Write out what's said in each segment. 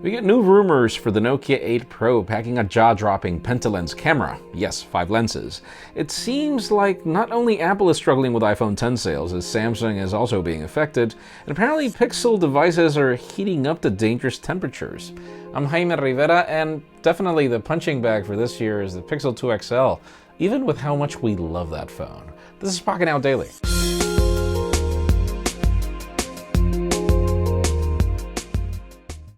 We get new rumors for the Nokia 8 Pro packing a jaw-dropping Penta-lens camera. Yes, 5 lenses. It seems like not only Apple is struggling with iPhone X sales, as Samsung is also being affected, and apparently Pixel devices are heating up to dangerous temperatures. I'm Jaime Rivera, and definitely the punching bag for this year is the Pixel 2 XL, even with how much we love that phone. This is Pocketnow Daily.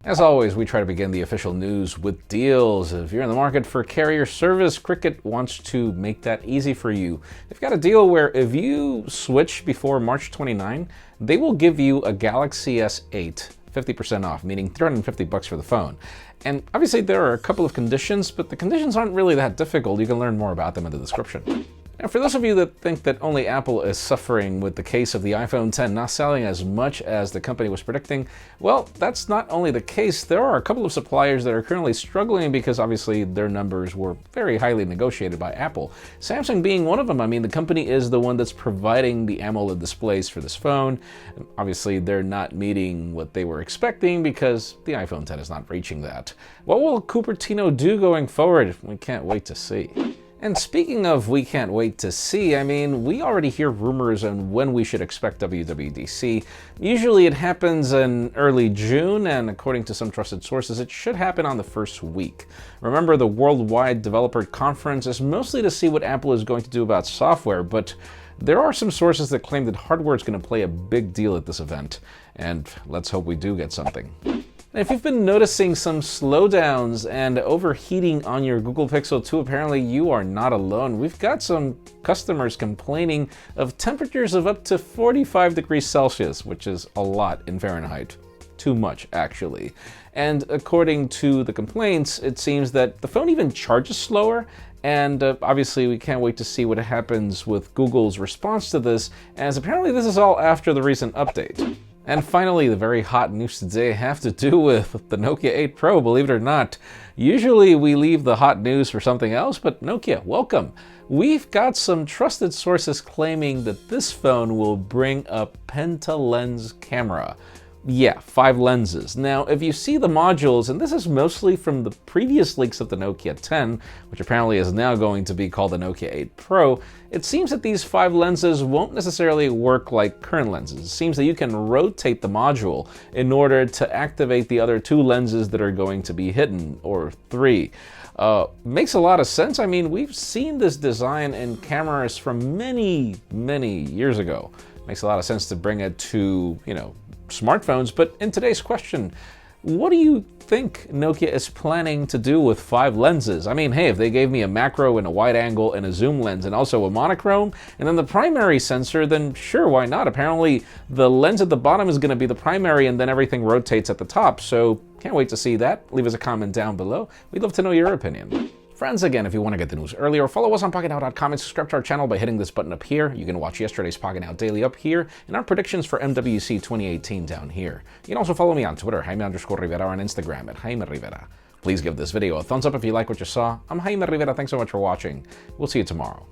As always, we try to begin the official news with deals. If you're in the market for carrier service, Cricket wants to make that easy for you. They've got a deal where if you switch before March 29, they will give you a Galaxy S8 50% off, meaning $350 for the phone. And obviously there are a couple of conditions, but the conditions aren't really that difficult. You can learn more about them in the description. And for those of you that think that only Apple is suffering with the case of the iPhone X not selling as much as the company was predicting, well, that's not only the case. There are a couple of suppliers that are currently struggling because obviously their numbers were very highly negotiated by Apple. Samsung being one of them. I mean, the company is the one that's providing the AMOLED displays for this phone. Obviously, they're not meeting what they were expecting because the iPhone X is not reaching that. What will Cupertino do going forward? We can't wait to see. And speaking of we can't wait to see, I mean, we already hear rumors on when we should expect WWDC. Usually it happens in early June, and according to some trusted sources, it should happen on the first week. Remember, the Worldwide Developer Conference is mostly to see what Apple is going to do about software, but there are some sources that claim that hardware is going to play a big deal at this event, and let's hope we do get something. If you've been noticing some slowdowns and overheating on your Google Pixel 2, apparently you are not alone. We've got some customers complaining of temperatures of up to 45 degrees Celsius, which is a lot in Fahrenheit. Too much, actually. And according to the complaints, it seems that the phone even charges slower, and obviously we can't wait to see what happens with Google's response to this, as apparently this is all after the recent update. And finally, the very hot news today have to do with the Nokia 8 Pro, believe it or not. Usually we leave the hot news for something else, but Nokia, welcome. We've got some trusted sources claiming that this phone will bring a Penta-lens camera. Yeah, 5 lenses. Now, if you see the modules, and this is mostly from the previous leaks of the Nokia 10, which apparently is now going to be called the Nokia 8 Pro, it seems that these 5 lenses won't necessarily work like current lenses. It seems that you can rotate the module in order to activate the other 2 lenses that are going to be hidden, or 3. Makes a lot of sense. I mean, we've seen this design in cameras from many, many years ago. Makes a lot of sense to bring it to, smartphones, but in today's question, what do you think Nokia is planning to do with 5 lenses? I mean, hey, if they gave me a macro and a wide angle and a zoom lens and also a monochrome and then the primary sensor, then sure, why not? Apparently the lens at the bottom is going to be the primary and then everything rotates at the top, so can't wait to see that. Leave us a comment down below. We'd love to know your opinion. Friends, again, if you want to get the news earlier, follow us on Pocketnow.com and subscribe to our channel by hitting this button up here. You can watch yesterday's Pocketnow Daily up here and our predictions for MWC 2018 down here. You can also follow me on Twitter, Jaime_Rivera, or on Instagram at Jaime Rivera. Please give this video a thumbs up if you like what you saw. I'm Jaime Rivera. Thanks so much for watching. We'll see you tomorrow.